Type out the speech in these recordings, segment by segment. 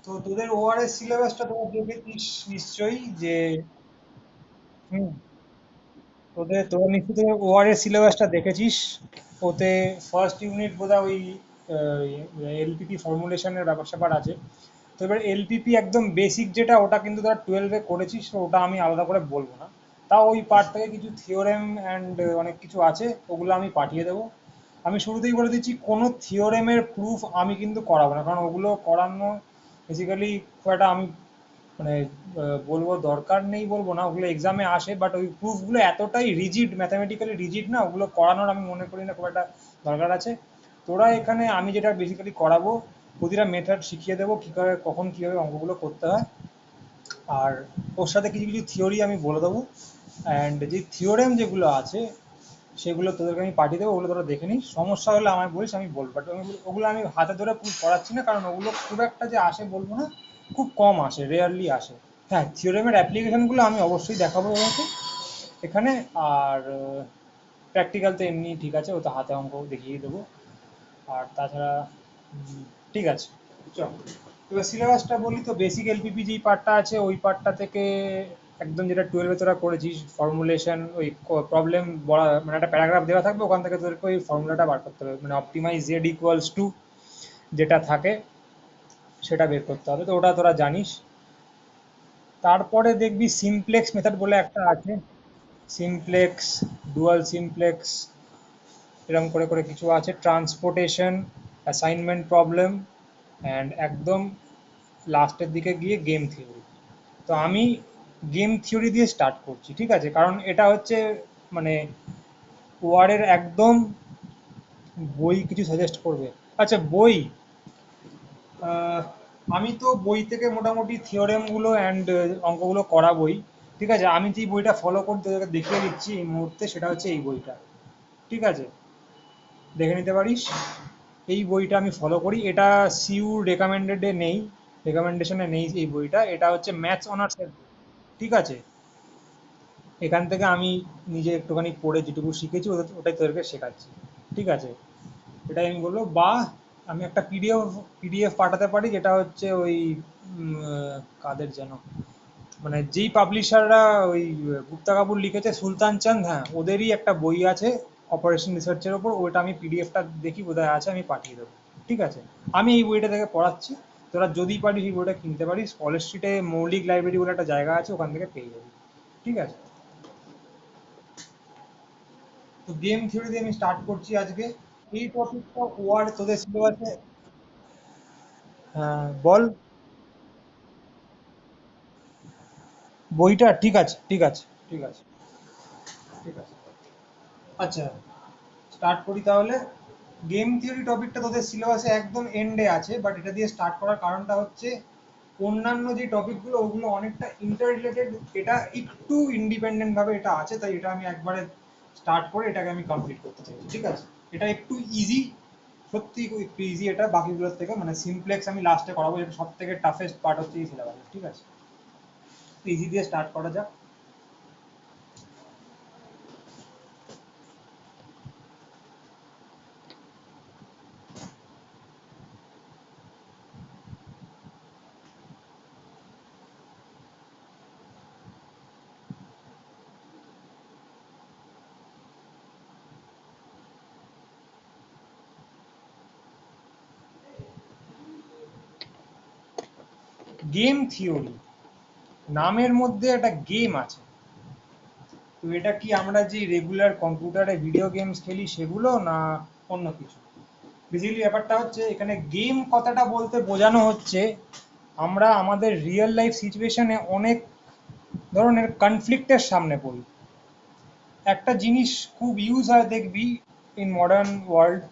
তো তোদের ওআরএস সিলেবাসটা তোরা দেখেছিস নিশ্চয়ই যে হুম তোদের তোরা নিশ্চয়ই ওআরএস সিলেবাসটা দেখেছিস। ওতে ফার্স্ট ইউনিট বোধহয় ওই এলপিপি ফর্মুলেশনের ব্যাপার স্যাপার আছে। তো এবার এলপিপি একদম বেসিক যেটা, ওটা কিন্তু তোরা টুয়েলভে করেছিস, তো ওটা আমি আলাদা করে বলবো না। তাও ওই পার্ট থেকে কিছু থিওরেম অ্যান্ড অনেক কিছু আছে, ওগুলো আমি পাঠিয়ে দেবো। আমি শুরুতেই বলে দিচ্ছি, কোনো থিওরেমের প্রুফ আমি কিন্তু করাবো না, কারণ ওগুলো করানো বেসিক্যালি খুব একটা আমি মানে বলবো দরকার নেই বলবো না, ওগুলো এক্সামে আসে, বাট ওই প্রুফগুলো এতটাই রিজিড, ম্যাথামেটিক্যালি রিজিড না, ওগুলো করানোর আমি মনে করি না খুব একটা দরকার আছে। তোরা এখানে আমি যেটা বেসিক্যালি করাবো, প্রতিটা মেথড শিখিয়ে দেবো কী করে কখন কীভাবে অঙ্কগুলো করতে হয়। আর ওর সাথে কিছু কিছু থিওরি আমি বলে দেবো। অ্যান্ড যে থিওরেম যেগুলো আছে সেগুলো তোদেরকে আমি পাঠিয়ে দেবো, ওগুলো তোরা দেখে নিস, সমস্যা হলে আমায় বলিস, আমি বলবো। বাট ওগুলো আমি হাতে ধরে প্রুফ করাচ্ছি না, কারণ ওগুলো খুব একটা যে আসে বলবো না, খুব কম আসে, রেয়ারলি আসে। হ্যাঁ, থিওরেমের অ্যাপ্লিকেশনগুলো আমি অবশ্যই দেখাবো তোমাকে এখানে। আর প্র্যাকটিক্যাল তো এমনি ঠিক আছে, ও তো হাতে অঙ্ক দেখিয়ে দেবো। আর তাছাড়া ঠিক আছে, চল এবার সিলেবাসটা বলি। তো বেসিক এলপিপি যেই পার্টটা আছে, ওই পার্টটা থেকে একদম যেটা টুয়েলভে তোরা করেছিস, ফর্মুলেশন, ওই প্রবলেম বলা, মানে একটা প্যারাগ্রাফ দেওয়া থাকবে, ওখান থেকে তোদেরকে ওই ফর্মুলাটা বার করতে হবে, মানে অপটিমাইজ জেড ইকুয়ালস টু যেটা থাকে সেটা বের করতে হবে, তো ওটা তোরা জানিস। তারপরে দেখবি সিমপ্লেক্স মেথড বলে একটা আছে, সিমপ্লেক্স, ডুয়াল সিমপ্লেক্স, এরকম করে করে কিছু আছে, ট্রান্সপোর্টেশন, অ্যাসাইনমেন্ট প্রবলেম, অ্যান্ড একদম লাস্টের দিকে গিয়ে গেম থিওরি। তো আমি গেম থিওরি দিয়ে স্টার্ট করছি, ঠিক আছে, কারণ এটা হচ্ছে মানে ওয়ার্ডের একদম বই কিছু সাজেস্ট করবে। আচ্ছা বই, আহ, আমি তো বই থেকে মোটামুটি থিওরেমগুলো অ্যান্ড অঙ্কগুলো করাবই, ঠিক আছে। আমি যে বইটা ফলো করি তোদেরকে দেখিয়ে দিচ্ছি এই মুহূর্তে, সেটা হচ্ছে এই বইটা, ঠিক আছে, দেখে নিতে পারিস। এই বইটা আমি ফলো করি, এটা সিউ রেকমেন্ডেডে নেই, রেকমেন্ডেশনে নেই এই বইটা, এটা হচ্ছে ম্যাথস অনার্সের বই, ঠিক আছে। এখান থেকে আমি নিজে একটুখানি পড়ে যেটুকু শিখেছি ওটাই তোদেরকে শেখাচ্ছি, ঠিক আছে। এটাই আমি বলবো। বা আমি একটা পিডিএফ পাঠাতে পারি, যেটা হচ্ছে ওই কাদের যেন, মানে যেই পাবলিশাররা ওই গুপ্তা কাপুর লিখেছে, সুলতান চাঁদ, হ্যাঁ, ওদেরই একটা বই আছে অপারেশন রিসার্চের ওপর, ওটা আমি পিডিএফটা দেখি বোধহয় আছে, আমি পাঠিয়ে দেবো, ঠিক আছে। আমি এই বইটা থেকে পড়াচ্ছি, তোরা যদি পারিস এই বইটা কিনতে পারিস, কলেজ স্ট্রিটে মৌলিক লাইব্রেরি বলে একটা জায়গা আছে, ওখান থেকে পেয়ে যাবি, ঠিক আছে। তো গেম থিওরি দিয়ে আমি স্টার্ট করছি আজকে। এই টপিকটা ওয়ার্ড তোদের সিলেবাসে, হ্যাঁ বল। বইটা ঠিক আছে, ঠিক আছে, ঠিক আছে, ঠিক আছে। আচ্ছা, স্টার্ট করি তাহলে। গেম থিওরি টপিকটা তোদের সিলেবাসে একদম এন্ডে আছে, বাট এটা দিয়ে স্টার্ট করার কারণটা হচ্ছে অন্যান্য যে টপিকগুলো ওগুলো অনেকটা ইন্টার রিলেটেড, এটা একটু ইন্ডিপেন্ডেন্ট ভাবে এটা আছে, তাই এটা আমি একবারে স্টার্ট করে এটাকে আমি কমপ্লিট করতে চাই, ঠিক আছে। এটা একটু ইজি, সত্যি একটু ইজি এটা বাকিগুলোর থেকে, মানে সিমপ্লেক্স আমি লাস্টে করাবো, এটা সব থেকে টাফেস্ট পার্ট হচ্ছে এই সিলেবাস, ঠিক আছে। ইজি দিয়ে স্টার্ট করা যাক। গেম থিওরি, নামের মধ্যে একটা গেম আছে। তো এটা কি আমরা যে রেগুলার কম্পিউটারে ভিডিও গেমস খেলি সেগুলো, না অন্য কিছু? বেসিক্যালি ব্যাপারটা হচ্ছে এখানে গেম কথাটা বলতে বোঝানো হচ্ছে আমরা আমাদের রিয়েল লাইফ সিচুয়েশনে অনেক ধরনের কনফ্লিক্টের সামনে পড়ি। একটা জিনিস খুব ইউজ হয় দেখবি ইন মডার্ন ওয়ার্ল্ড,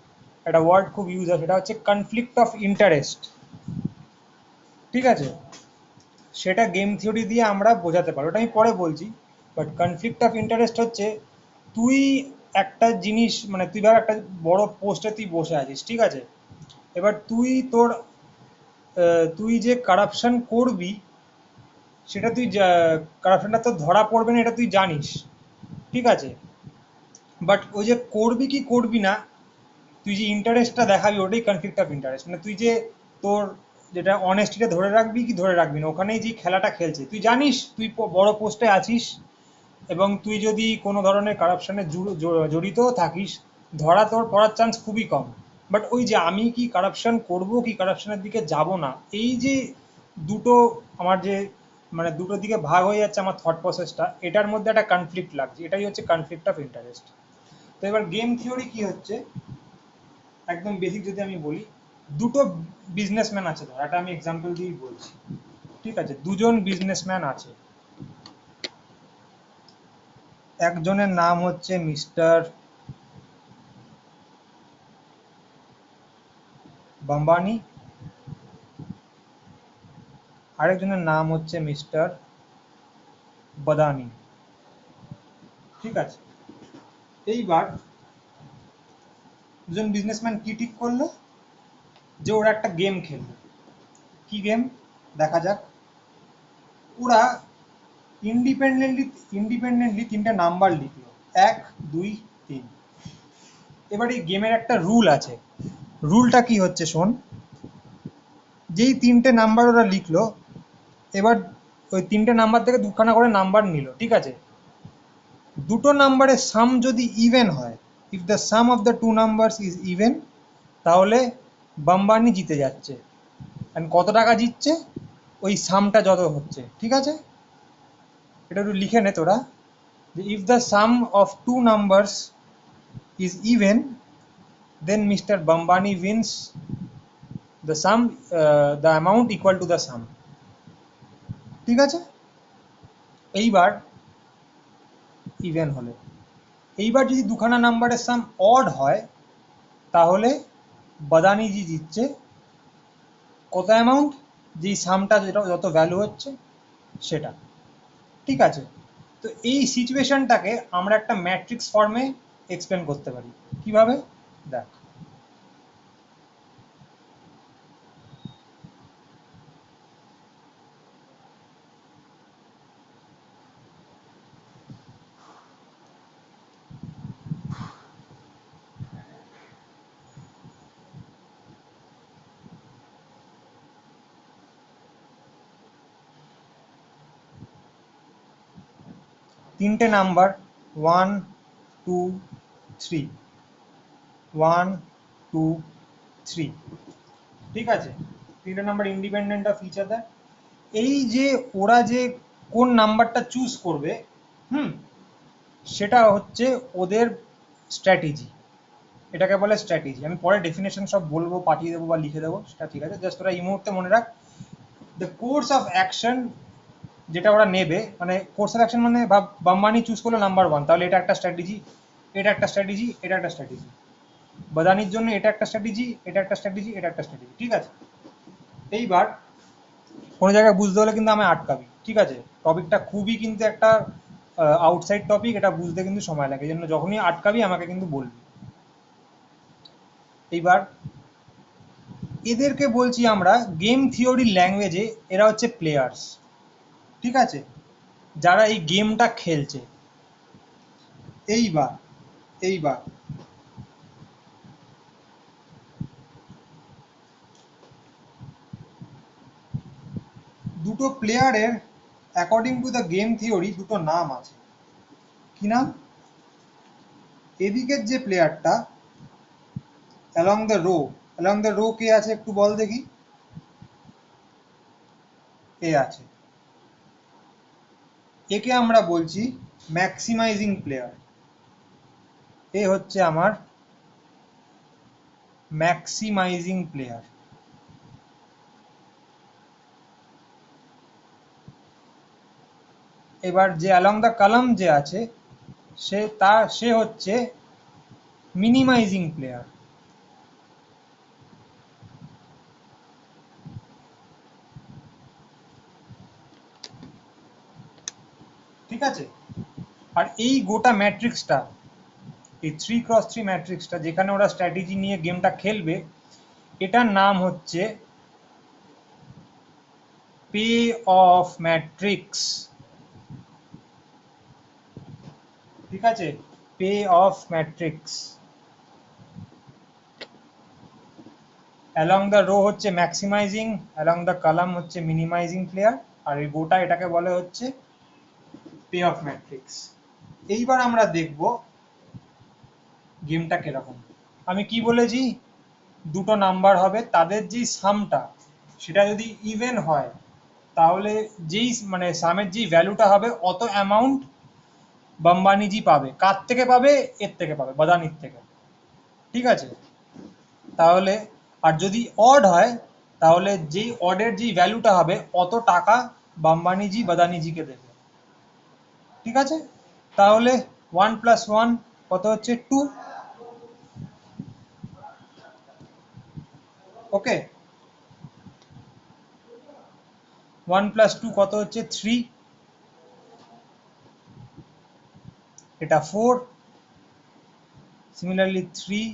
একটা ওয়ার্ড খুব ইউজ হয়, সেটা হচ্ছে কনফ্লিক্ট অফ ইন্টারেস্ট, ঠিক আছে। সেটা গেম থিওরি দিয়ে আমরা বোঝাতে পারি, ওটা আমি পরে বলছি। বাট কনফ্লিক্ট অফ ইন্টারেস্ট হচ্ছে তুই একটা জিনিস, মানে তুই ভাব একটা বড় পোস্টে তুই বসে আছিস, ঠিক আছে। এবার তুই তোর তুই যে কারাপশন করবি সেটা তুই, কারাপশনটা তো ধরা পড়বে না এটা তুই জানিস, ঠিক আছে। বাট ওই যে করবি কি করবি না, তুই যে ইন্টারেস্টটা দেখাবি ওটাই কনফ্লিক্ট অফ ইন্টারেস্ট, মানে তুই যে তোর যেটা অনেস্টিটা ধরে রাখবি কি ধরে রাখবি না, ওখানেই যে খেলাটা খেলছে। তুই জানিস তুই বড় পোস্টে আছিস, এবং তুই যদি কোনো ধরনের কারাপশনে জড়িত থাকিস, ধরা তোর পড়ার চান্স খুবই কম। বাট ওই যে আমি কি কারাপশন করব কি কারাপশনের দিকে যাব না, এই যে দুটো আমার যে মানে দুটো দিকে ভাগ হয়ে যাচ্ছে আমার থট প্রসেসটা, এটার মধ্যে একটা কনফ্লিক্ট লাগছে, এটাই হচ্ছে কনফ্লিক্ট অফ ইন্টারেস্ট। তো এবার গেম থিওরি কি হচ্ছে, একদম বেসিক যদি আমি বলি, দুটো বিজনেসম্যান আছে, ধর এটা আমি এক্সাম্পল দিয়েই বলছি। ঠিক আছে, দুজন বিজনেসম্যান আছে, একজনের নাম হচ্ছে মিস্টার বাম্বানি, আরেকজনের নাম হচ্ছে মিস্টার বাদানি। ঠিক আছে, এইবার দুজন বিজনেসম্যান কি ঠিক করলো, যে ওরা একটা গেম খেলবে। কি গেম দেখা যাক। ওরা ইন্ডিপেন্ডেন্টলি ইন্ডিপেন্ডেন্টলি তিনটা নাম্বার লিখলো, 1 2 3। এবার এই গেমের একটা রুল আছে, রুলটা কি হচ্ছে শোন। যেই তিনটে নাম্বার ওরা লিখলো, এবার ওই তিনটে নাম্বার থেকে দুখানা করে নাম্বার নিল, ঠিক আছে। দুটো নাম্বারের সাম যদি ইভেন হয়, if the sum of the two numbers is even, তাহলে বাম্বানি জিতে যাচ্ছে। অ্যান্ড কত টাকা জিতছে, ওই সামটা যত হচ্ছে, ঠিক আছে। এটা একটু লিখে নে তোরা, যে if the sum of two numbers is even, then mister Bambani wins the sum, the amount equal to the sum. ঠিক আছে, এইবার ইভেন হলে, এইবার যদি দুখানা নাম্বারের সাম অড হয়, তাহলে বাদানিজি জিতছে। কত অ্যামাউন্ট, যেই সামটা যেটা যত ভ্যালু হচ্ছে সেটা। ঠিক আছে, তো এই সিচুয়েশনটাকে আমরা একটা ম্যাট্রিক্স ফর্মে এক্সপ্লেন করতে পারি। কিভাবে দেখ, তিনটে নাম্বার 1 2 3, 1 2 3। ঠিক আছে, তিনটে number independent of each other. এই যে ওরা যে কোন নাম্বারটা চুজ করবে, হুম, সেটা হচ্ছে ওদের স্ট্র্যাটেজি। এটাকে বলে স্ট্র্যাটেজি। আমি পরে ডেফিনেশন সব বলবো, পাঠিয়ে দেবো বা লিখে দেবো, সেটা ঠিক আছে। জাস্ট ওরা এই মুহূর্তে মনে রাখ, দ্য কোর্স অফ অ্যাকশন যেটা ওরা নেবে, মানে কোর্স অফ অ্যাকশন মানে ভাব বাম্বানি চুজ করলো নাম্বার 1, তাহলে এটা একটা স্ট্র্যাটেজি, এটা একটা স্ট্র্যাটেজি, এটা একটা স্ট্র্যাটেজি। বাদানির জন্য এটা একটা স্ট্র্যাটেজি, এটা একটা স্ট্র্যাটেজি, এটা একটা স্ট্র্যাটেজি। ঠিক আছে, এইবার কোনো জায়গায় বুঝতে হলে কিন্তু আমায় আটকাবি, ঠিক আছে। টপিকটা খুবই কিন্তু একটা আউটসাইড টপিক, এটা বুঝতে কিন্তু সময় লাগে, এই জন্য যখনই আটকাবি আমাকে কিন্তু বলবি। এইবার এদেরকে বলছি আমরা গেম থিওরি ল্যাঙ্গুয়েজে, এরা হচ্ছে প্লেয়ার্স। ঠিক আছে, যারা এই গেমটা খেলছে। এইবার এইবার দুটো প্লেয়ারের according to the game theory দুটো নাম আছে। কি নাম? এদিকের যে প্লেয়ারটা along the row, along the row কে আছে একটু বল দেখি। এ আছে, একে আমরা বলছি ম্যাক্সিমাইজিং প্লেয়ার। এ হচ্ছে আমার ম্যাক্সিমাইজিং প্লেয়ার। এবার যে অ্যালং দ্য কলাম যে আছে, সে হচ্ছে মিনিমাইজিং প্লেয়ার। ঠিক আছে, আর এই গোটা ম্যাট্রিক্সটা, এই 3x3 ম্যাট্রিক্সটা যেখানে ওরা স্ট্র্যাটেজি নিয়ে গেমটা খেলবে, এটার নাম হচ্ছে পে অফ ম্যাট্রিক্স। ঠিক আছে, payoff matrix. Along the row হচ্ছে ম্যাক্সিমাইজিং, অ্যালং দ্য কলাম হচ্ছে মিনিমাইজিং প্লেয়ার, আর এই গোটা এটাকে বলে হচ্ছে পে অফ ম্যাট্রিক্স। এইবার আমরা দেখব গেমটা কিরকম। আমি কি বলেছি, দুটো নাম্বার হবে, তাদের যেই সামটা সেটা যদি ইভেন হয় তাহলে যেই মানে সামের যেই ভ্যালুটা হবে অত অ্যামাউন্ট বাম্বানিজি পাবে। কার থেকে পাবে? এর থেকে পাবে, বাদানির থেকে। ঠিক আছে? তাহলে আর যদি অড হয় তাহলে যেই অডের যেই ভ্যালুটা হবে অত টাকা বাম্বানিজি বাদানিজিকে দেবে। ঠিক আছে? তাহলে 1+1 কত হচ্ছে? 2। ওকে, 1+2 কত হচ্ছে? 3। এটা 4। সিমিলারলি 3,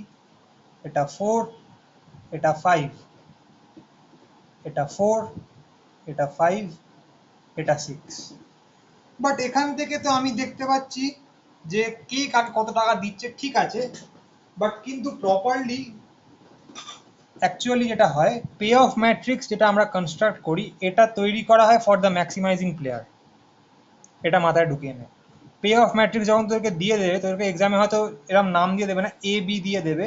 এটা 4, এটা 5, এটা 4, এটা 5, এটা 6। বাট এখান থেকে তো আমি দেখতে পাচ্ছি যে কে কাকে কত টাকা দিচ্ছে, ঠিক আছে, বাট কিন্তু প্রপারলি অ্যাকচুয়ালি যেটা হয়, পে অফ ম্যাট্রিক্স যেটা আমরা কনস্ট্রাক্ট করি এটা তৈরি করা হয় ফর দ্য ম্যাক্সিমাইজিং প্লেয়ার। এটা মাথায় ঢুকিয়ে নে। পে অফ ম্যাট্রিক্স যখন তোদেরকে দিয়ে দেবে, তোদেরকে এক্সামে হয়তো এরকম নাম দিয়ে দেবে না, এ বি দিয়ে দেবে,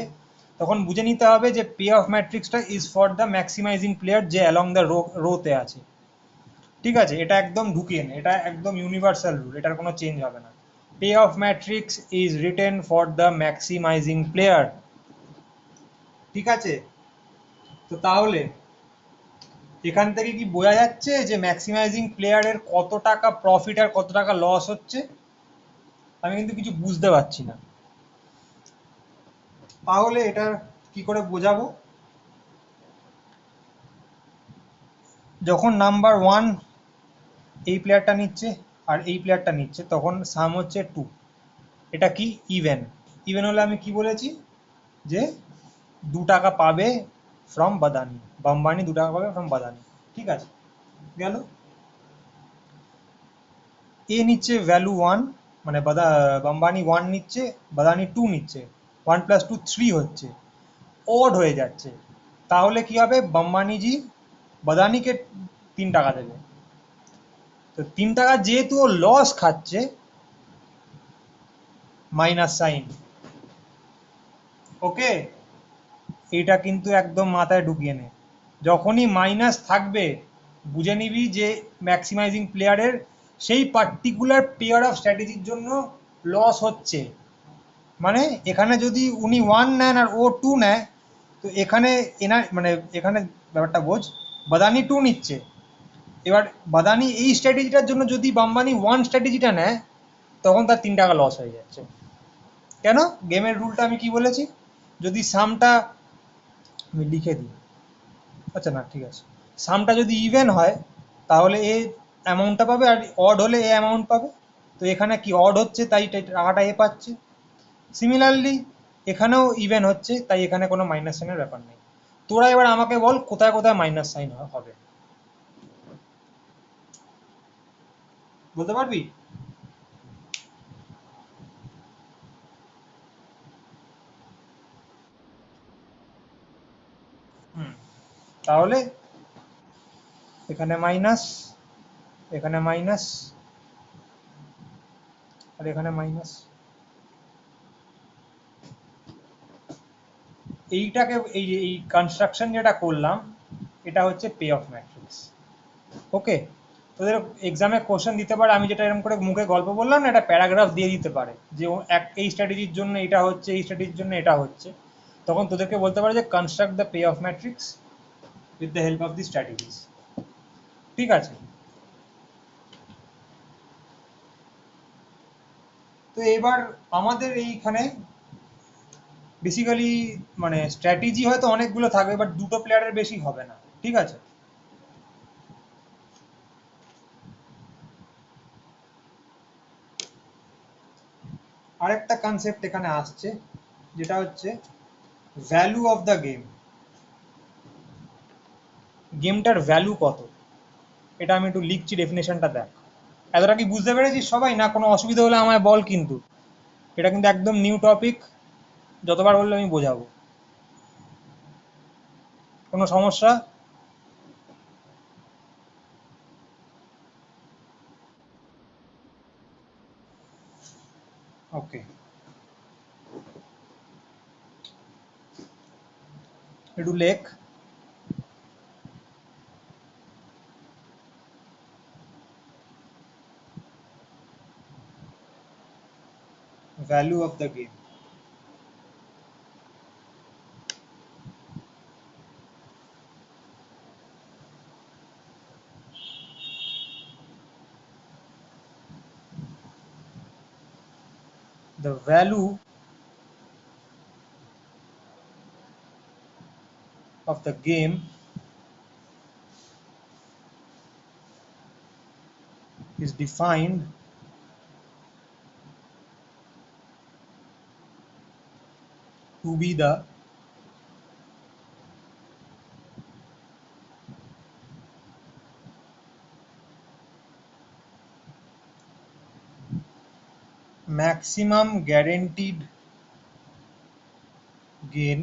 তখন বুঝে নিতে হবে যে পে অফ ম্যাট্রিক্সটা is for the maximising player যে অ্যালং দ্য রোতে আছে। ঠিক আছে? এটা একদম ঢুকিয়ে নে, এটা একদম ইউনিভার্সাল রুল, এটার কোনো চেঞ্জ হবে না। Pay off matrix is written for the maximising player. ঠিক আছে? তো তাহলে এখান থেকে কি বোঝা যাচ্ছে যে ম্যাক্সিমাইজিং প্লেয়ারের কত টাকা প্রফিট আর কত টাকা লস হচ্ছে? আমি কিন্তু কিছু বুঝতে পারছি না। তাহলে এটা কি করে বোঝাবো? যখন নাম্বার 1 এই প্লেয়ারটা নিচ্ছে আর এই প্লেয়ারটা নিচ্ছে তখন সাম হচ্ছে 2। এটা কি? ইভেন। ইভেন হলে আমি কি বলেছি যে 2 টাকা পাবে ফ্রম বাদানি, বাম্বানি 2 টাকা পাবে ফ্রম বাদানি। ঠিক আছে, গেল। এ নিচ্ছে ভ্যালু 1, মানে বাম্বানি 1 নিচ্ছে, বাদানি 2 নিচ্ছে, 1+2 3 হচ্ছে, অড হয়ে যাচ্ছে। তাহলে কি হবে? বাম্বানিজি বাদানিকে 3 টাকা দেবে। তো 3 টাকা যেহেতু ও লস খাচ্ছে, মাইনাস সাইন। ওকে, এটা কিন্তু একদম মাথায় ঢুকিয়ে নে। যখনই মাইনাস থাকবে বুঝে নিবি যে ম্যাক্সিমাইজিং প্লেয়ারের সেই পার্টিকুলার পেয়ার অফ স্ট্র্যাটেজির জন্য লস হচ্ছে। মানে এখানে যদি উনি 1 নেন আর ও 2 নেয়, তো এখানে মানে এখানে ব্যাপারটা বোঝ, বাদানি 2 নিচ্ছে, এবার বাদানি এই স্ট্র্যাটেজিটার জন্য যদি বাম্বানি 1 স্ট্র্যাটেজিটা নেয় তখন তার 3 টাকা লস হয়ে যাচ্ছে। কেন? গেমের রুলটা আমি কি বলেছি, যদি সামটা আমি লিখে দিই, আচ্ছা না ঠিক আছে, সামটা যদি ইভেন হয় তাহলে এ অ্যামাউন্টটা পাবে, আর অড হলে এ অ্যামাউন্ট পাবে। তো এখানে কি অড হচ্ছে তাই টাকাটা এ পাচ্ছে। সিমিলারলি এখানেও ইভেন হচ্ছে তাই এখানে কোনো মাইনাস সাইনের ব্যাপার নেই। তোরা এবার আমাকে বল কোথায় কোথায় মাইনাস সাইন হবে, বলতে পারবি? হুম, তাহলে এখানে মাইনাস, এখানে মাইনাস, আর এখানে মাইনাস। এইটাকে এই কনস্ট্রাকশন যেটা করলাম এটা হচ্ছে পে অফ ম্যাট্রিক্স। ওকে, তোদের এক্সামে কোশ্চেন দিতে পারে, আমি যেটা এরকম করে মুখে গল্প বললাম না, এটা প্যারাগ্রাফ দিয়ে দিতে পারে যে এই স্ট্র্যাটেজির জন্য এটা হচ্ছে, এই স্ট্র্যাটেজির জন্য এটা হচ্ছে। তখন তোদেরকে বলতে পারে যে construct the payoff matrix with the help of the strategies. ঠিক আছে? তো এবার আমাদের এইখানে বেসিক্যালি মানে স্ট্র্যাটেজি হয়তো অনেকগুলো থাকবে, বাট দুটো প্লেয়ারের বেশি হবে না। ঠিক আছে? আরেকটা কনসেপ্ট এখানে আসছে যেটা হচ্ছে ভ্যালু অফ দ্য গেম। গেমটার ভ্যালু কত, এটা আমি একটু লিখছি, ডেফিনেশনটা দেখ। এতটা কি বুঝতে পেরেছিস সবাই? না কোনো অসুবিধা হলে আমায় বল কিন্তু। এটা কিন্তু একদম নিউ টপিক, যতবার বললে আমি বোঝাবো। কোনো সমস্যা? ওকে, একটু লেখ। Value of the game. The value of the game is defined to be the maximum guaranteed gain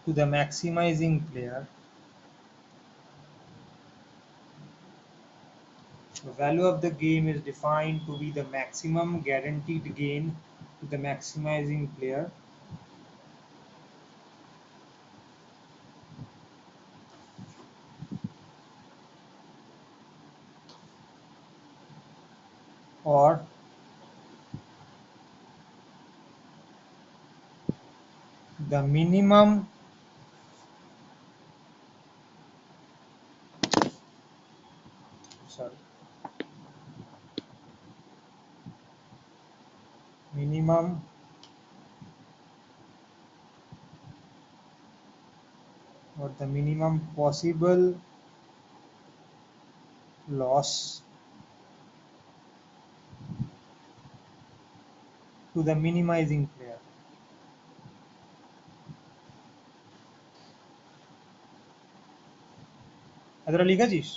to the maximizing player. The value of the game is defined to be the maximum guaranteed gain to the maximizing player, or the minimum sorry minimum or the minimum possible loss to the minimizing player. এতটা লিখেছিস?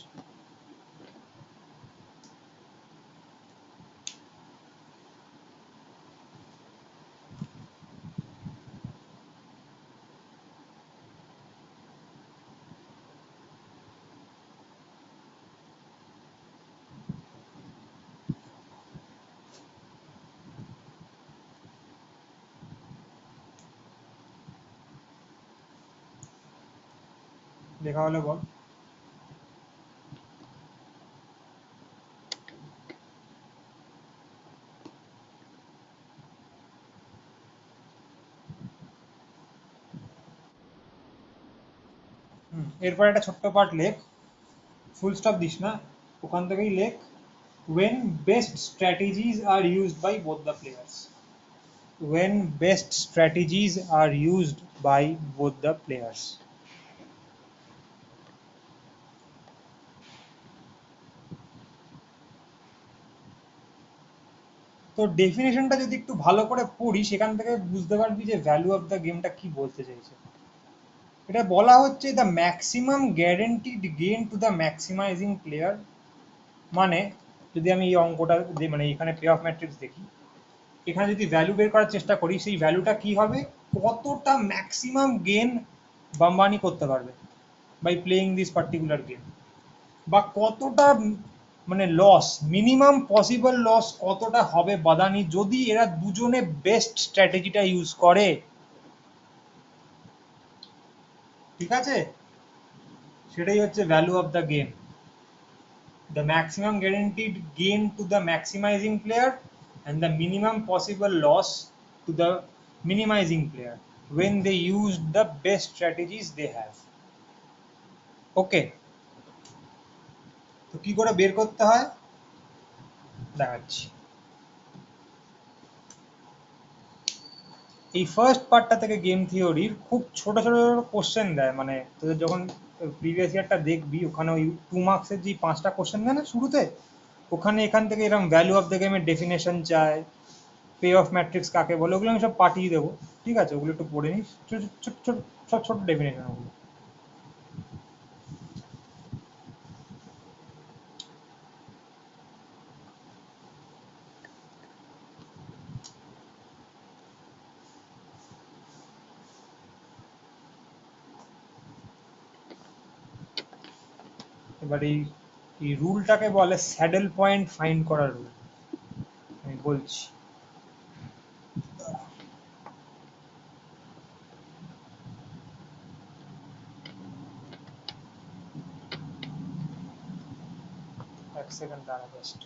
লেখা হলে বল। এরপর একটা ছোট্ট part লেখ, full stop this না, ওখান থেকেই লেখ when best strategies are used by both the players. When best strategies are used by both the players. তো ডেফিনেশনটা যদি একটু ভালো করে পড়ি সেখান থেকে বুঝতে পারবি যে ভ্যালু অফ দ্য গেমটা কি বলতে চাইছে। এটা বলা হচ্ছে the maximum guaranteed gain to the maximising player, মানে যদি আমি এই অঙ্কটা মানে এখানে প্লে অফ ম্যাট্রিক্স দেখি, এখানে যদি ভ্যালু বের করার চেষ্টা করি সেই ভ্যালুটা কি হবে, কতটা ম্যাক্সিমাম গেইন বাম্বানি করতে পারবে by playing this particular game, বা কতটা মানে লস, মিনিমাম পসিবল লস কতটা হবে বাদানি যদি এরা দুজনে বেস্ট স্ট্র্যাটেজিটা ইউজ করে। ঠিক আছে, সেটাই হচ্ছে value of the game, the maximum guaranteed gain to the maximising player and the minimum possible loss to the minimizing player when they use the best strategies they have. ওকে, তো কি করে বের করতে হয় দেখাচ্ছি। এই ফার্স্ট পার্টটা থেকে গেম থিওরির খুব ছোট ছোট কোশ্চেন দেয়, মানে তোদের যখন প্রিভিয়াস ইয়ারটা দেখবি ওখানে ওই 2 মার্কসের যে 5টা কোশ্চেন দেয় না শুরুতে, ওখানে এখান থেকে এরকম ভ্যালু অফ দ্য গেমের ডেফিনেশন চায়, পে অফ ম্যাট্রিক্স কাকে বলে, ওগুলো আমি সব পাঠিয়ে দেবো। ঠিক আছে, ওগুলো একটু পড়ে নিস, ছোট ছোট ছোট সব ছোট ডেফিনেশন ওগুলো। এবার এই রুলটাকে বলে স্যাডেল পয়েন্ট ফাইন্ড করার রুল। আমি বলছি, এক সেকেন্ড দাঁড়া জাস্ট।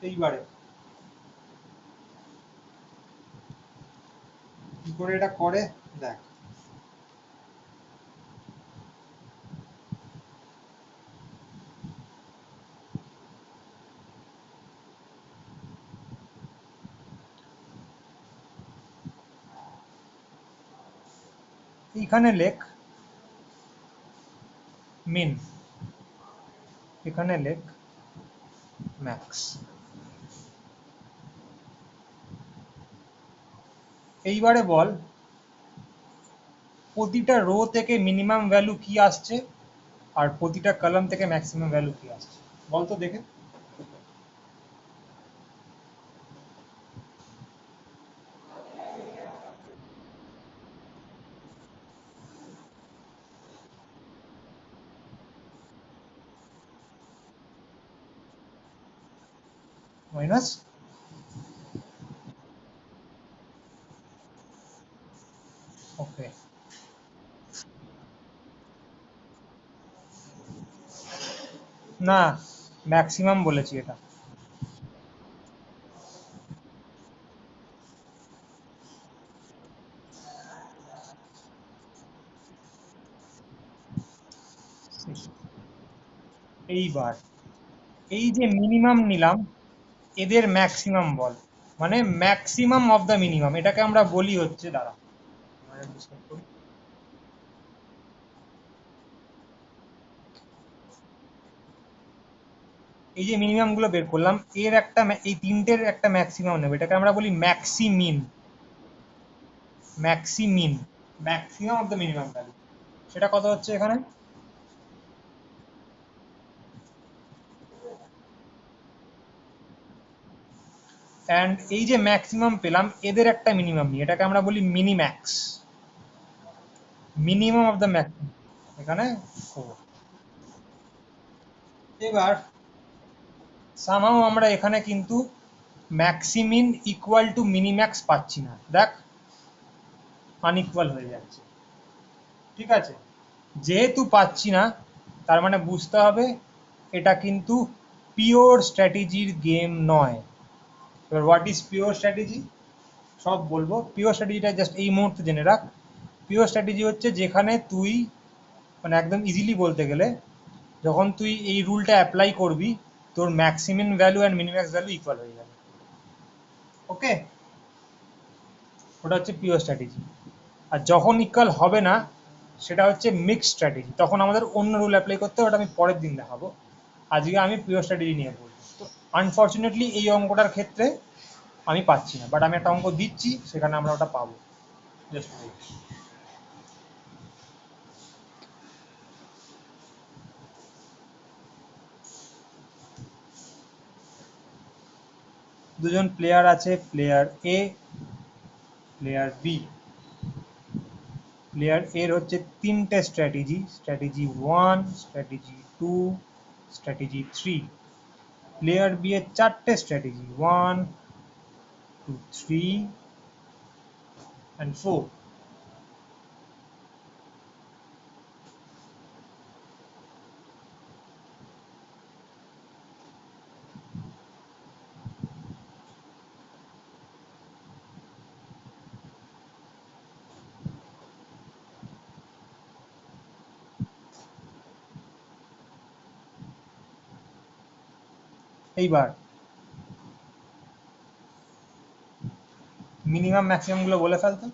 এইবারে কি করে এটা করে দেখ। এইখানে লেখ মিন, এখানে লেখ ম্যাক্স। এইবারে বল প্রতিটা রো থেকে মিনিমাম ভ্যালু কি আসছে আর প্রতিটা কলাম থেকে ম্যাক্সিমাম ভ্যালু কি আসছে, বল তো দেখে। মাইনাস, ওকে, না ম্যাক্সিমাম বলেছি এটা। এইবার এই যে মিনিমাম নিলাম, এদের ম্যাক্সিমাম বল, মানে ম্যাক্সিমাম অফ দ্য মিনিমাম, এটাকে আমরা বলি হচ্ছে, দাঁড়া আমরা discuss করি। এই যে মিনিমাম গুলো বের করলাম, এর একটা এই তিনটের একটা ম্যাক্সিমাম নেবে, এটাকে আমরা বলি maximin. Maximin, maximum of the minimum value, সেটা কত হচ্ছে এখানে। অ্যান্ড এই যে ম্যাক্সিমাম পেলাম, এদের একটা মিনিমাম নিই, এটাকে আমরা বলি minimax. Minimum of the maximum এখানে 4। এবার সামহাও আমরা এখানে কিন্তু ম্যাক্সিমিন ইকুয়াল টু মিনিম্যাক্স পাচ্ছি না, দেখ আনইকুয়াল হয়ে যাচ্ছে। ঠিক আছে, যেহেতু পাচ্ছি না, তার মানে বুঝতে হবে এটা কিন্তু পিওর স্ট্র্যাটেজির গেম নয়। এবার হোয়াট ইজ পিওর স্ট্র্যাটেজি সব বলবো। পিওর স্ট্র্যাটেজিটা জাস্ট এই মুহূর্তে জেনে রাখ। পিওর স্ট্র্যাটেজি হচ্ছে যেখানে তুই, মানে একদম ইজিলি বলতে গেলে, যখন তুই এই রুলটা অ্যাপ্লাই করবি, তোর maximin value and minimax value equal হয়ে যাবে। ওকে, ওটা হচ্ছে পিওর স্ট্র্যাটেজি। আর যখন ইকুয়াল হবে না, সেটা হচ্ছে মিক্স স্ট্র্যাটেজি, তখন আমাদের অন্য রুল অ্যাপ্লাই করতে হবে, ওটা আমি পরের দিন দেখাবো। আজকে আমি পিওর স্ট্র্যাটেজি নিয়ে বলবো। তো আনফর্চুনেটলি এই অঙ্কটার ক্ষেত্রে আমি পাচ্ছি না, বাট আমি একটা অঙ্ক দিচ্ছি, সেখানে আমরা ওটা পাবো। জাস্ট দুজন প্লেয়ার আছে, player A, player B, player এর হচ্ছে তিনটে strategy, strategy 1, strategy 2, strategy 3। Player B এর চারটে স্ট্র্যাটেজি, 1, 2, 3 and 4। এইবার মিনিমাম ম্যাক্সিমাম গুলো বলে ফেলতো।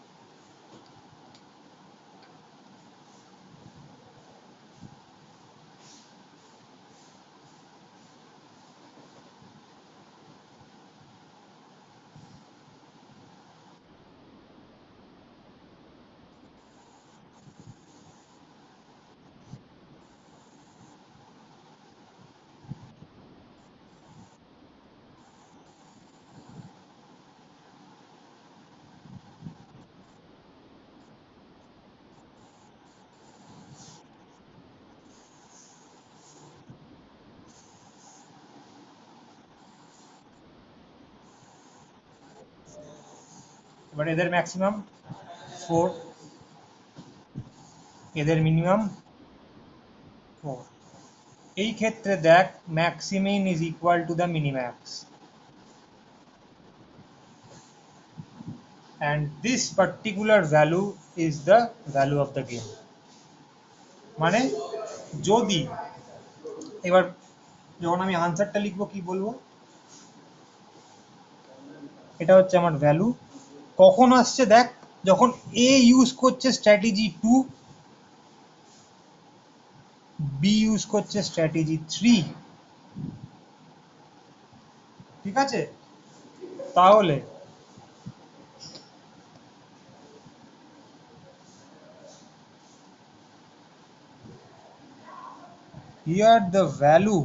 এবার এদের ম্যাক্সিমাম 4, এদের মিনিমাম 4। এই ক্ষেত্রে দেখ maximin is equal to the minimax, and this particular value is the value of the game। মানে যদি এবার যখন আমি আনসারটা লিখবো কি বলবো, এটা হচ্ছে আমার ভ্যালু। কখন আসছে দেখ, যখন এ ইউজ করছে স্ট্র্যাটেজি 2, বি ইউজ করছে স্ট্র্যাটেজি 3, ঠিক আছে? তাহলে here the value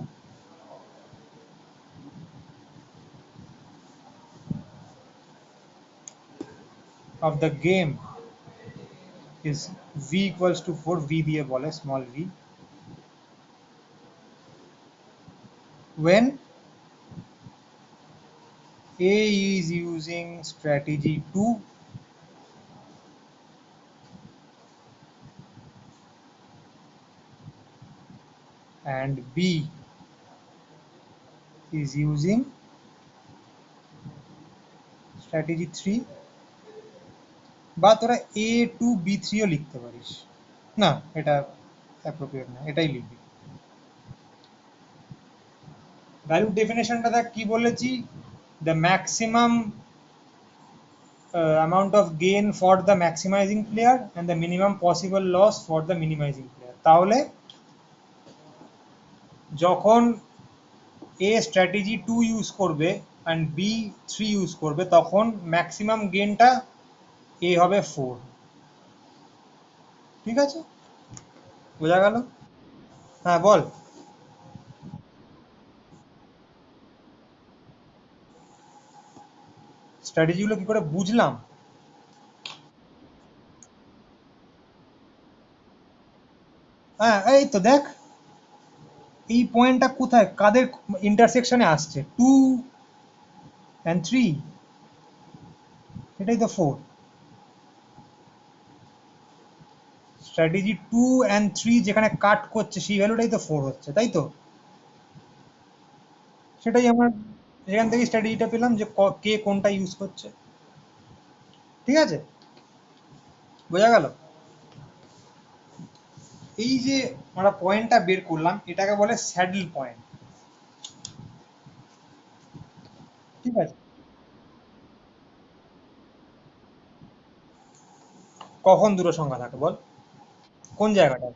of the game is v equals to 4, v দিয়ে বলে small v, when A is using strategy 2 and B is using strategy 3, বা তোরা A2 B3 ও লিখতে পারিস। না, এটা অ্যাপ্রোপ্রিয়েট না, এটাই লিখবি। ভ্যালু ডেফিনেশনটা দেখ কি বলেছি, the maximum amount of gain for the maximizing player and the minimum possible loss for the minimizing player। তাহলে যখন এ স্ট্র্যাটেজি 2 ইউজ করবে অ্যান্ড বি 3 ইউজ করবে, তখন ম্যাক্সিমাম গেনটা এ হবে 4। ঠিক আছে, বোঝা গেল? হ্যাঁ বল। স্ট্র্যাটেজিগুলো কি করে বুঝলাম? হ্যাঁ এই তো দেখ, এই পয়েন্টটা কোথায় কাদের ইন্টারসেকশনে আসছে, 2 অ্যান্ড 3, এটাই তো 4। স্ট্র্যাটেজি 2 অ্যান্ড 3 যেখানে কাট করছে সেই ভ্যালুটাই তো 4 হচ্ছে, তাই তো? সেটাই আমার এখান থেকে স্ট্র্যাটেজিটা পেলাম যে কে কোনটা ইউজ করছে। ঠিক আছে, বোঝা গেল? এই যে আমরা পয়েন্টটা বের করলাম, এটাকে বলে স্যাডল পয়েন্ট। ঠিক আছে, কখন দুটো সংখ্যা থাকে বল, কোন জায়গাটা?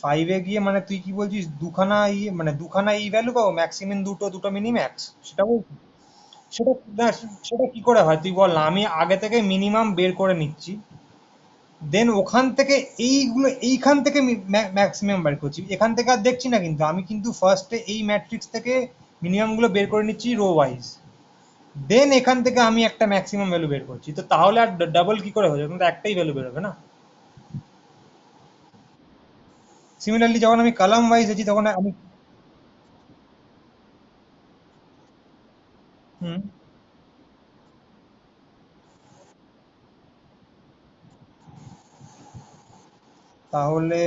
5 এ গিয়ে মানে তুই কি বলছিস, দুখানা মানে দুখানা ই ভ্যালু পাবো, ম্যাক্সিমিন দুটো, দুটো মিনিম্যাক্স, সেটা বলছিস? সেটা সেটা কি করে হয় তুই বল না, আমি আগে থেকে মিনিমাম বের করে নিচ্ছি, দেন ওখান থেকে এইখান থেকে ম্যাক্সিমাম বের করছি, এখান থেকে আর দেখছি না, কিন্তু আমি কিন্তু ফার্স্টে এই ম্যাট্রিক্স থেকে মিনিমাম গুলো বের করে নিচ্ছি রো ওয়াইজ, দেন এখান থেকে আমি একটা ম্যাক্সিমাম ভ্যালু বের করছি। তো তাহলে আর ডাবল কি করে হয়ে যাবে, কিন্তু একটাই ভ্যালু বেরোবে না। সিমিলারলি যখন আমি কলাম ওয়াইজ আছি তখন আমি হুম তাহলে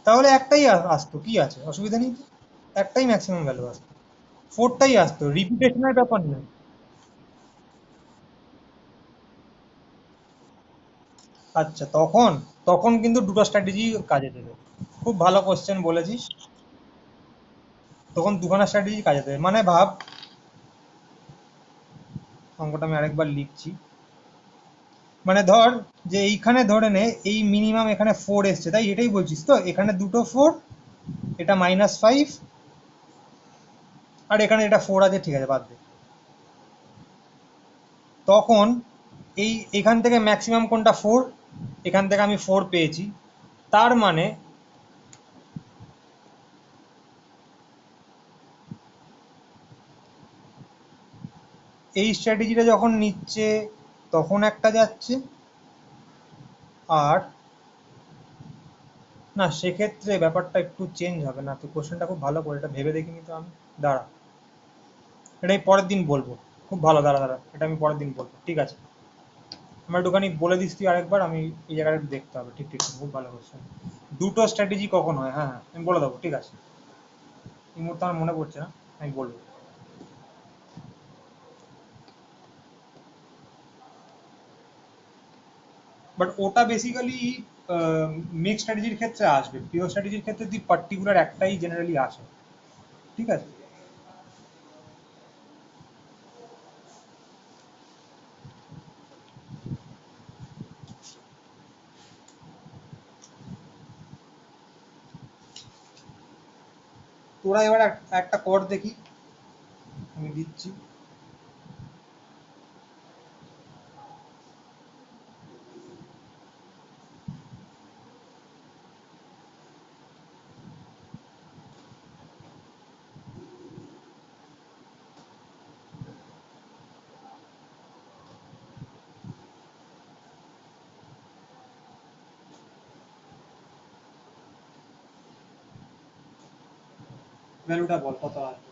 তাহলে একটাই আসতো, কি আছে অসুবিধা নেই তো। একটাই ম্যাক্সিমাম ভ্যালু আসতো, ফোরটাই আসতো, রিপিটেশনের ব্যাপার নেই। আচ্ছা, তখন তখন কিন্তু দুটো স্ট্র্যাটেজি কাজে দেবে। খুব ভালো কোশ্চেন বলেছিস। তখন দুখানা স্ট্র্যাটেজি কাজে দেবে, মানে ভাব, অঙ্কটা আমি আরেকবার লিখছি। মানে ধর যে এইখানে ধরে নে এই মিনিমাম এখানে ফোর এসছে, তাই এটাই বলছিস তো, এখানে দুটো ফোর, এটা -5, আর এখানে এটা ফোর আছে, ঠিক আছে বাদ দে। তখন এখান থেকে ম্যাক্সিমাম কোনটা, ফোর, এখান থেকে আমি ফোর পেয়েছি, তার মানে এই স্ট্র্যাটেজিটা যখন নিচ্ছে তখন একটা যাচ্ছে, আর না সেক্ষেত্রে ব্যাপারটা একটু চেঞ্জ হবে না। তো কোশ্চেনটা খুব ভালো করে এটা ভেবে দেখিনি তো আমি, দাঁড়া, এটা আমি পরের দিন বলবো। খুব ভালো, দাঁড়া দাঁড়া, এটা আমি পরের দিন বলবো, ঠিক আছে। আমার একটুখানি বলে দিস তুই আরেকবার, আমি এই জায়গাটা একটু দেখতে হবে। ঠিক ঠিক, খুব ভালো কোশ্চেন। দুটো স্ট্র্যাটেজি কখন হয়, হ্যাঁ হ্যাঁ আমি বলে দেবো, ঠিক আছে। এই মুহূর্তে আমার মনে পড়ছে না, আমি বলবো। বাট ওটা বেসিক্যালি মিক্স স্ট্র্যাটেজির ক্ষেত্রে আসবে, পিওর স্ট্র্যাটেজির ক্ষেত্রে তুই পার্টিকুলার একটাই জেনারেলি আসে, ঠিক আছে। তোরা এবার একটা কর দেখি, আমি দিচ্ছি। ভ্যালুটা বল কত আসবে।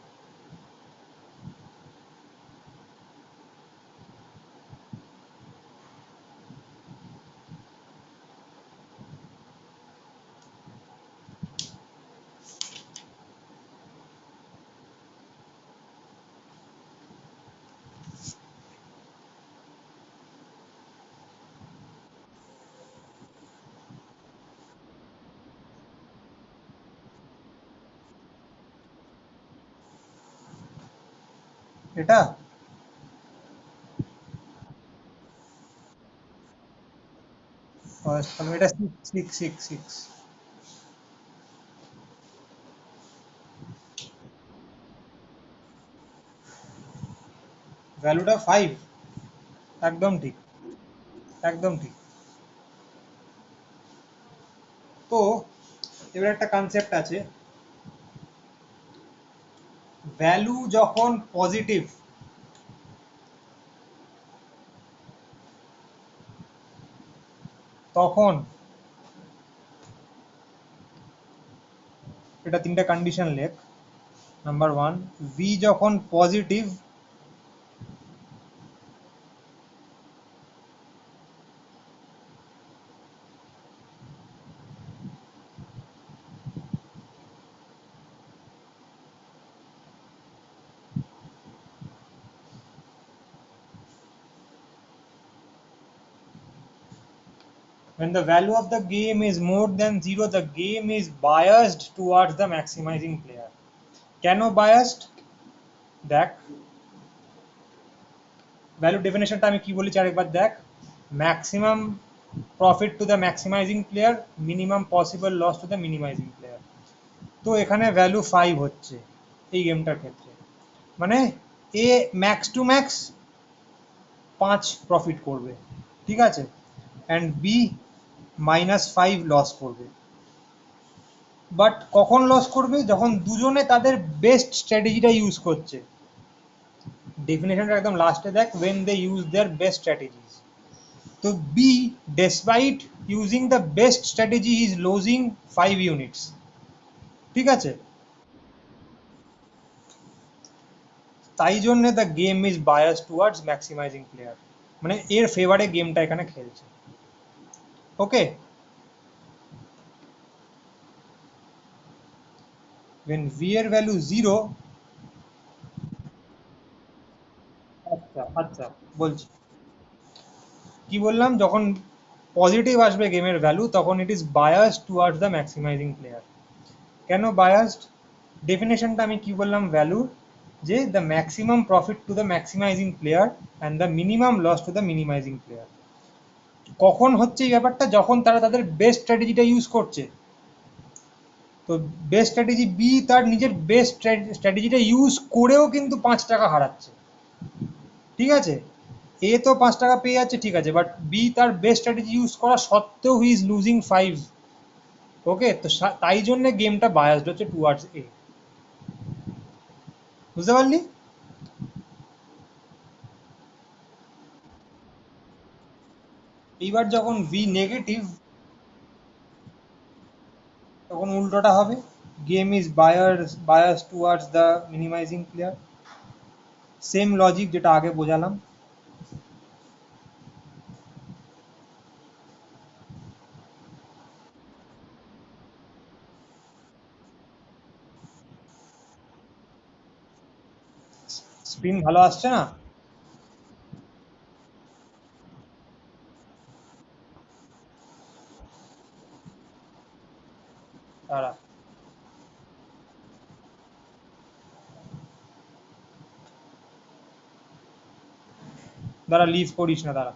এটা তাহলে এটা সিক্স সিক্স সিক্স সিক্স। ভ্যালুটা ফাইভ, একদম ঠিক, একদম ঠিক। তো এবার একটা কনসেপ্ট আছে, ভ্যালু যখন পজিটিভ তখন, এটা তিনটা কন্ডিশন লেখ। নাম্বার ওয়ান, ভি যখন positive when the value of the game is more than zero, the game is biased towards the maximizing player. কেন biased, দেখ, ভ্যালু ডেফিনেশনটা আমি কি বলেছি আরেকবার দেখ। Maximum profit to the maximising player, minimum possible loss to the minimising player. তো এখানে ভ্যালু ফাইভ হচ্ছে এই গেমটার ক্ষেত্রে, মানে A max to max 5 profit করবে, ঠিক আছে। অ্যান্ড বি -5 লস করবে। বাট কখন লস করবে? যখন দুজনে তাদের বেস্ট স্ট্র্যাটেজিটা ইউজ করছে। ডেফিনেশনটা একদম লাস্টে দেখ, when they use their best strategies. তো B, despite using the best strategy is losing 5 units। ঠিক আছে, তাই জন্য the game is bias towards maximising player, মানে এর ফেভারে গেমটা এখানে খেলছে। ওকে, when v এর ভ্যালু 0। আচ্ছা আচ্ছা, বলছি কি বললাম, যখন পজিটিভ আসবে গেমের ভ্যালু তখন it is biased towards the maximising player. কেন বায়াসড? ডেফিনেশনটা আমি কি বললাম ভ্যালুর, যে the maximum profit to the maximising player and the minimum loss to the minimising player. কখন হচ্ছে এই ব্যাপারটা? যখন তারা তাদের বেস্ট স্ট্র্যাটেজিটা ইউজ করছে। তো বেস্ট স্ট্র্যাটেজি বি তার নিজের বেস্ট স্ট্র্যাটেজিটা ইউজ করেও কিন্তু 5 টাকা হারাচ্ছে। ঠিক আছে, এ তো 5 টাকা পেয়ে যাচ্ছে, ঠিক আছে, বাট বি তার বেস্ট স্ট্র্যাটেজি ইউজ করা সত্ত্বেও হি ইজ লুজিং 5। ওকে, তো তাই জন্য গেমটা বায়াসড হচ্ছে টুয়ার্ডস এ। বুঝতে পারলি? এইবার যখন ভি নেগেটিভ, তখন উল্টোটা হবে, game is bias towards the minimising player. Same logic যেটা আগে বোঝালাম। স্পিন ভালো আসছে না? দাঁড়া, দাঁড়া, লিভ করিস না, দাঁড়া।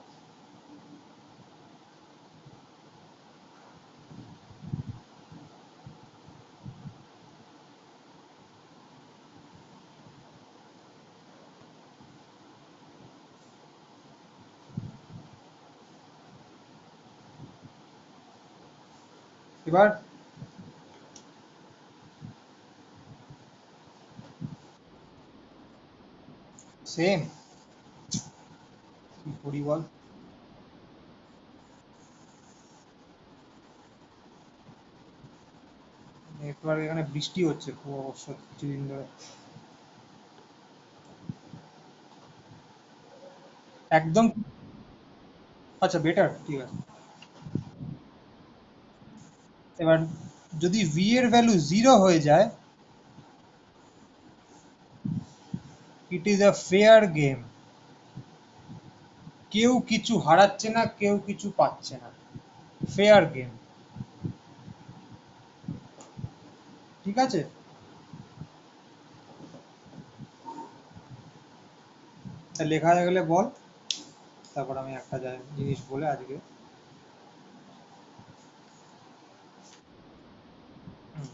এবার সেম, কি করি বল? নেটওয়ার্ক এখানে বৃষ্টি হচ্ছে খুব অবশ্য কিছুদিন ধরে। একদম। আচ্ছা, বেটার, ঠিক আছে। এবার যদি ভি এর ভ্যালু 0 হয়ে যায়, it is a fair game. কেউ কিছু হারাচ্ছে না, কেউ কিছু পাচ্ছে না, ফেয়ার গেম। ঠিক আছে, তা লেখা হয়ে গেলে বল, তারপর আমি একটা জিনিস বলে আজকে। হুম,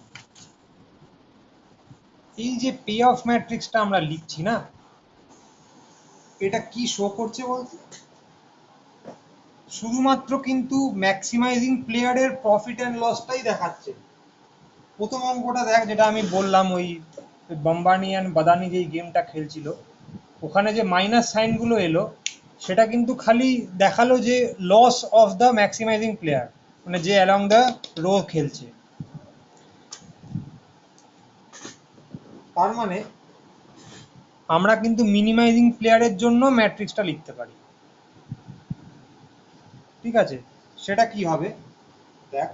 এই যে পে অফ ম্যাট্রিক্সটা আমরা লিখছি না, এটা কি শো করছে বলতে? শুধুমাত্র কিন্তু ম্যাক্সিমাইজিং প্লেয়ারের প্রফিট অ্যান্ড লসটাই দেখাচ্ছে। প্রথম অঙ্কটা দেখ, যেটা আমি বললাম, ওই বাম্বানি অ্যান্ড বাদানি যেই গেমটা খেলছিল, ওখানে যে মাইনাস সাইনগুলো এলো, সেটা কিন্তু খালি দেখালো যে loss of the maximising player, মানে যে অ্যালং দ্য রো খেলছে। তার মানে আমরা কিন্তু মিনিমাইজিং প্লেয়ারের জন্য ম্যাট্রিক্সটা লিখতে পারি। ঠিক আছে, সেটা কি হবে দেখ।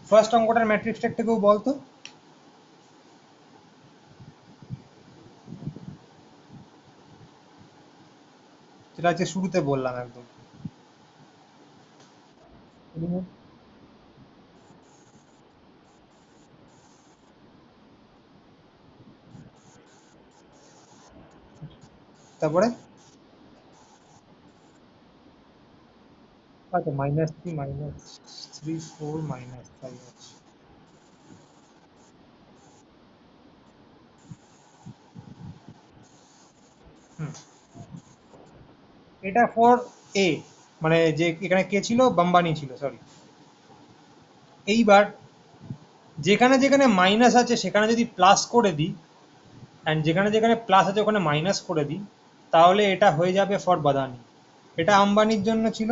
ফার্স্ট অঙ্কটার ম্যাট্রিক্সটা একটু কেউ বলতো। যেটা হচ্ছে শুরুতে বললাম একদম। তারপরে আচ্ছা, -3 -3 4 -5 আছে। হুম, এটা ফর এ, মানে যে এখানে কে ছিল, বাম্বানি ছিল, সরি। এইবার যেখানে যেখানে মাইনাস আছে সেখানে যদি প্লাস করে দিই, অ্যান্ড যেখানে যেখানে প্লাস আছে ওখানে মাইনাস করে দিই, তাহলে এটা হয়ে যাবে ফর বাদানি। এটা আম্বানির জন্য ছিল।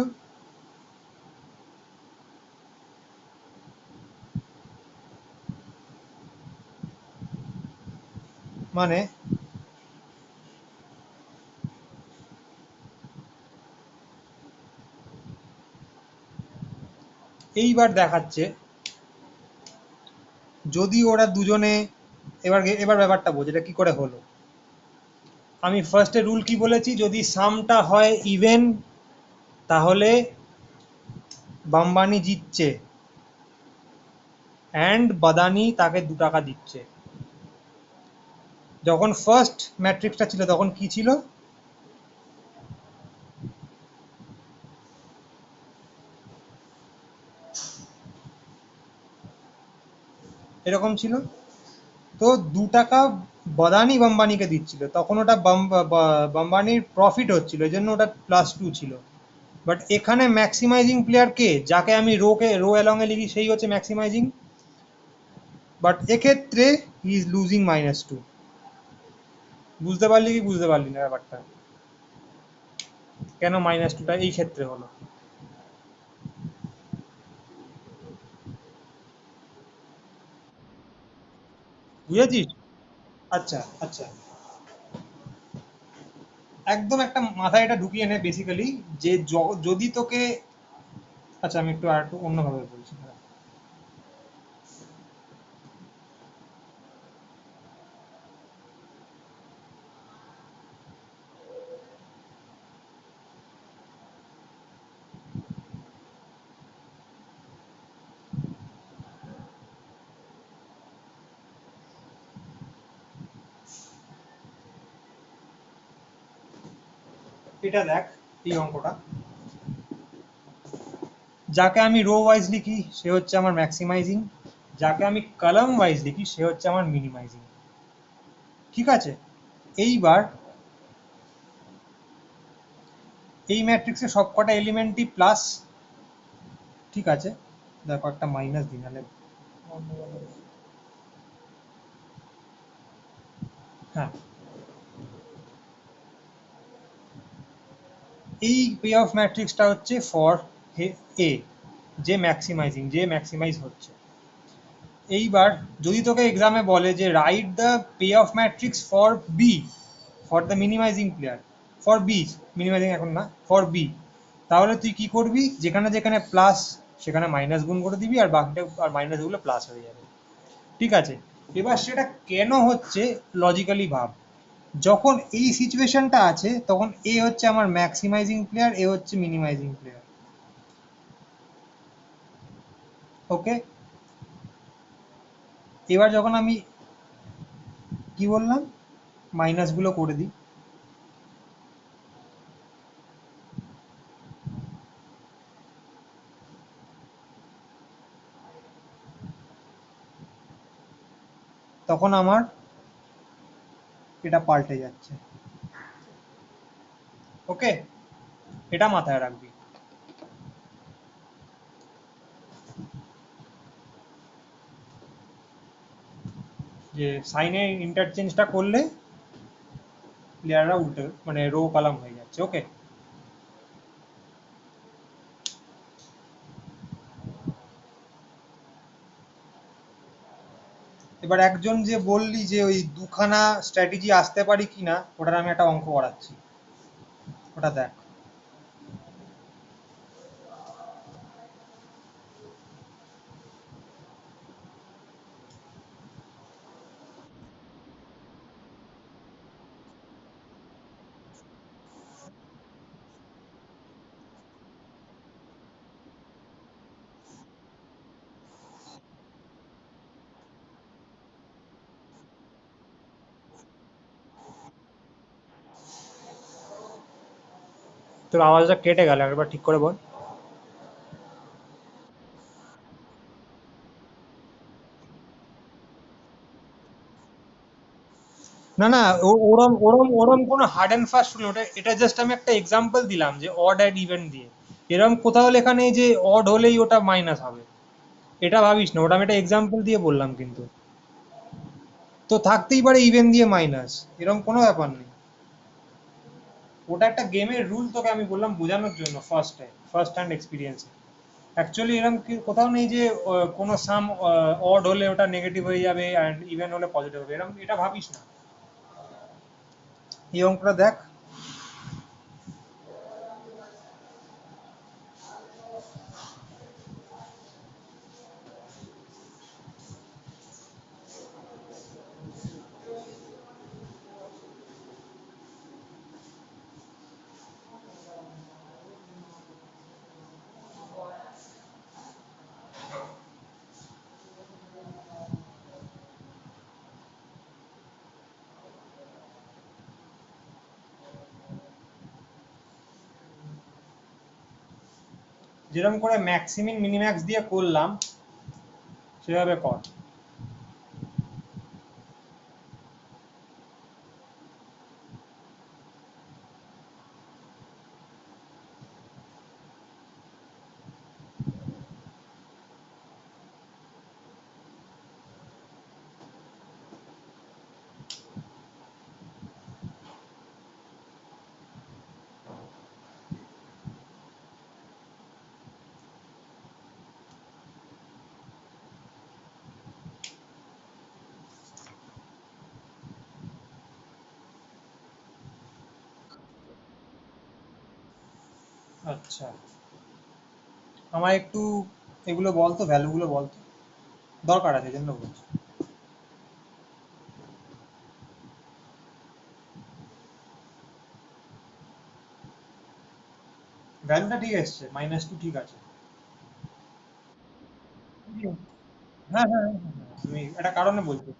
মানে এইবার দেখাচ্ছে যদি ওরা দুজনে, এবার এবার ব্যাপারটা বোঝ এটা কি করে হলো। আমি ফার্স্টে রুল কি বলেছি, যদি সামটা হয় ইভেন তাহলে বাম্বানি জিতছে, অ্যান্ড বাদানি তাকে 2 টাকা দিচ্ছে। যখন ফার্স্ট ম্যাট্রিক্সটা ছিল তখন কি ছিল, এরকম ছিল। তো 2 টাকা বাদানি বাম্বানিকে দিচ্ছিল, তখন ওটা বাম্বানির প্রফিট হচ্ছিল, এই জন্য ওটা +2 ছিল। বাট এখানে ম্যাক্সিমাইজিং প্লেয়ার কে, যাকে আমি রো অ্যালং এ লিখি সেই হচ্ছে ম্যাক্সিমাইজিং। বাট এক্ষেত্রে হি ইজ লুজিং -2। বুঝতে পারলি কি বুঝতে পারলি না ব্যাপারটা, কেন -2টা এই ক্ষেত্রে হলো? বুঝেছিস? আচ্ছা আচ্ছা, একদম একটা মাথায় এটা ঢুকিয়ে নে বেসিক্যালি, যে যদি তোকে, আচ্ছা আমি একটু আর একটু অন্যভাবে বলছি। এটা দেখ, এই অঙ্কটা, যাকে আমি রো ওয়াইজ লিখি সে হচ্ছে আমার ম্যাক্সিমাইজিং, যাকে আমি কলাম ওয়াইজ লিখি সে হচ্ছে আমার মিনিমাইজিং। ঠিক আছে? এইবার এই ম্যাট্রিক্সের সবকটা এলিমেন্টই প্লাস। ঠিক আছে, দেখো একটা মাইনাস দিই নাহলে। হ্যাঁ, এই পে অফ ম্যাট্রিক্সটা হচ্ছে ফর এ, যে ম্যাক্সিমাইজিং, যে ম্যাক্সিমাইজ হচ্ছে। এইবার যদি তোকে এক্সামে বলে যে write the payoff matrix for B, for the minimising player, for B, minimising এখন না, ফর বি, তাহলে তুই কি করবি, যেখানে যেখানে প্লাস সেখানে মাইনাস গুণ করে দিবি, আর বাকিটা আর মাইনাসগুলো প্লাস হয়ে যাবে। ঠিক আছে? এবার সেটা কেন হচ্ছে, লজিক্যালি ভাব। যখন এই সিচুয়েশনটা আছে তখন এ হচ্ছে আমার ম্যাক্সিমাইজিং প্লেয়ার, এ হচ্ছে মিনিমাইজিং প্লেয়ার। ওকে, এবার যখন আমি কি বললাম, মাইনাসগুলো করে দিই, তখন আমার এটা পাল্টে যাচ্ছে। ওকে, এটা মাথায় রাখবি, যে সাইনে ইন্টারচেঞ্জটা করলে প্লেয়াররা উল্টে মানে রো কলাম হয়ে যাচ্ছে। ওকে, এবার একজন যে বললি যে ওই 2খানা স্ট্র্যাটেজি আসতে পারি কিনা, ওটার আমি একটা অঙ্ক করাচ্ছি, ওটা দেখ। তোর আওয়াজটা কেটে গেল, একবার ঠিক করে বল। না না, ওরম ওরম ওরম কোনো হার্ড অ্যান্ড ফাস্ট রুল, ওটা এটা জাস্ট আমি একটা এক্সাম্পল দিলাম যে অড অ্যান্ড ইভেন দিয়ে। এরম কোথাও লেখা নেই যে অড হলেই ওটা মাইনাস হবে, এটা ভাবিস না, ওটা আমি একটা এক্সাম্পল দিয়ে বললাম কিন্তু। তো থাকতেই পারে ইভেন দিয়ে মাইনাস, এরকম কোনো ব্যাপার নেই। ওটা একটা গেমের রুল, তোকে আমি বললাম বোঝানোর জন্য ফার্স্ট হ্যান্ড এক্সপিরিয়েন্সে। অ্যাকচুয়ালি এরকম কোথাও নেই যে কোনো সাম অড হলে ওটা নেগেটিভ হয়ে যাবে অ্যান্ড ইভেন হলে পজিটিভ হবে, এরকম এটা ভাবিস না। এই অঙ্কটা দেখ। যেরকম করে ম্যাক্সিমিন মিনিম্যাক্স দিয়ে করলাম সেভাবে কর। আচ্ছা, আমায় একটু এগুলো বলতো, ভ্যালুগুলো বলতো, দরকার আছে জন্য বলছি। ভ্যালুটা ঠিক এসছে, -2 ঠিক আছে। হ্যাঁ হ্যাঁ হ্যাঁ হ্যাঁ, হ্যাঁ, আমি একটা কারণে বলছি।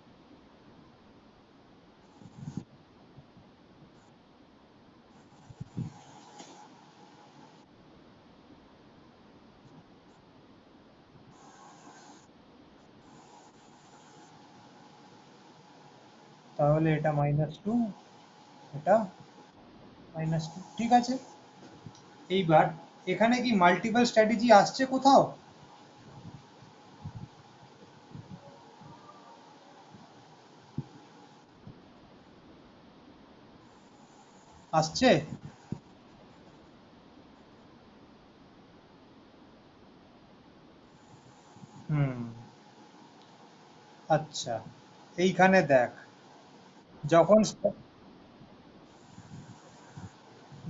তাহলে এটা -2, এটা -2, ঠিক আছে। এইবার এখানে কি মাল্টিপল স্ট্র্যাটেজি আসছে কোথাও? আসছে? হুম। আচ্ছা, এইখানে দেখ, যখন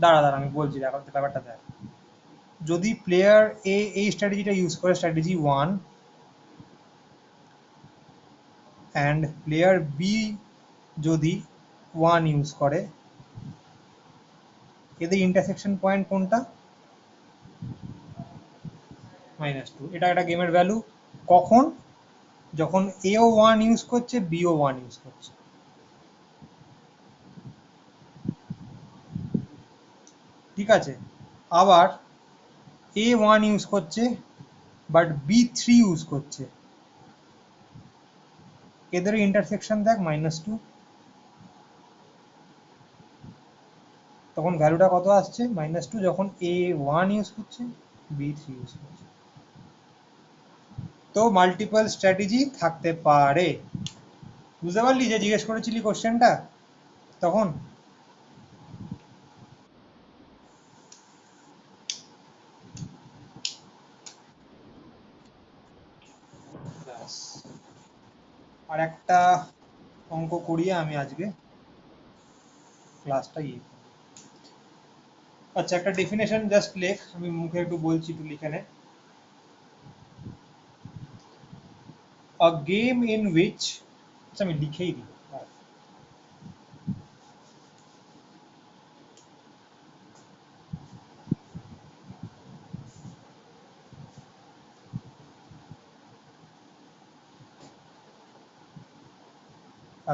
দাঁড়া দাঁড়া আমি বলছি, দেখ ব্যাপারটা দেখ। যদি প্লেয়ার এ এই স্ট্র্যাটেজিটা ইউজ করে, স্ট্র্যাটেজি 1, অ্যান্ড প্লেয়ার বি যদি 1 ইউজ করে, এদের ইন্টারসেকশন পয়েন্ট কোনটা? -2, এটা একটা গেমের ভ্যালু। কখন? যখন এও 1 ইউজ করছে, বিও 1 ইউজ করছে। ঠিক আছে, আবার A1 ইউজ করছে বাট B3 ইউজ করছে, এদের ইন্টারসেকশন দেখ -2। তখন ভ্যালুটা কত আসছে? -2 যখন A1 ইউজ করছে, B3 ইউজ করছে। তো মাল্টিপল স্ট্র্যাটেজি থাকতে পারে। বুঝতে পারলি যে জিজ্ঞেস করেছিলি কোশ্চেনটা তখন? ব্যাস। আর একটা অঙ্ক করিয়ে আমি আজকে ক্লাসটা আচ্ছা, একটা ডেফিনেশন জাস্ট লেখ, আমি মুখে একটু বলছি, একটু লিখে নে। আ গেম ইন উইচ, আচ্ছা আমি লিখেই দিই।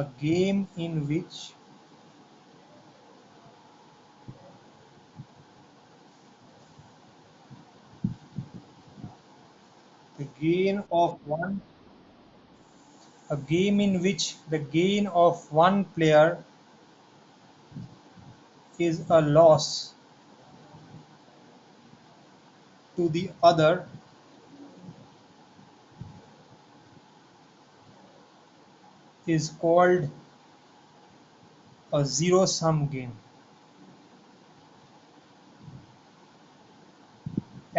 A game in which the gain of one A game in which the gain of one player is a loss to the other is called a zero-sum game.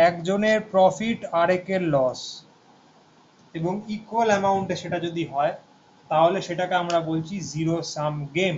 একজনের profit আরেকের loss এবং equal অ্যামাউন্টে সেটা যদি হয় তাহলে সেটাকে আমরা বলছি zero sum game.